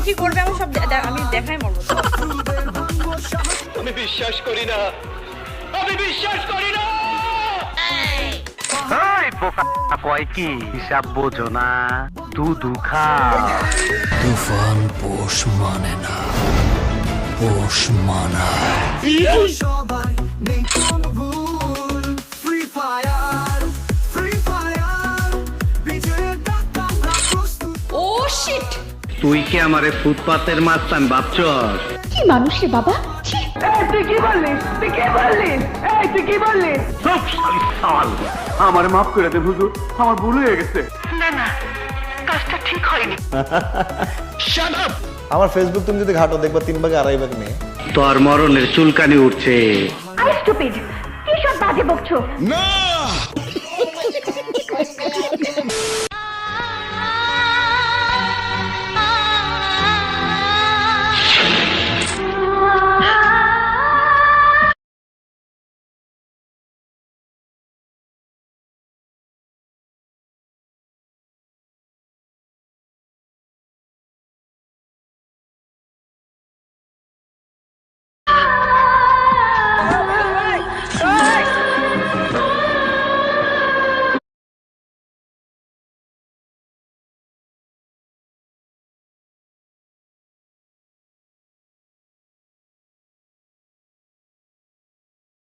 কি করবে আমি সব আমি দেখাই মরবো। আমি বিশ্বাস করি না, আমি বিশ্বাস করি না। কয় কি হিসাব বোঝো না, দুধু খা। তুফান পোষ মানে না, পোষ মানায়। ও শিট, তুই কি আমারে ফুটপাতের মাস্তান ভাবছস? কি মানুষ রে বাবা। সব সাল আমার মাফ করে দে হুজুর, আমার ভুল হয়ে গেছে। আমার ফেসবুক তুমি যদি ঘাটো দেখবা 3 ভাগে 2.5 ভাগ মেয়ে। তোর মরণের চুলকানি উঠছে। আই স্টুপিড, কি সব বাজে বকছো? না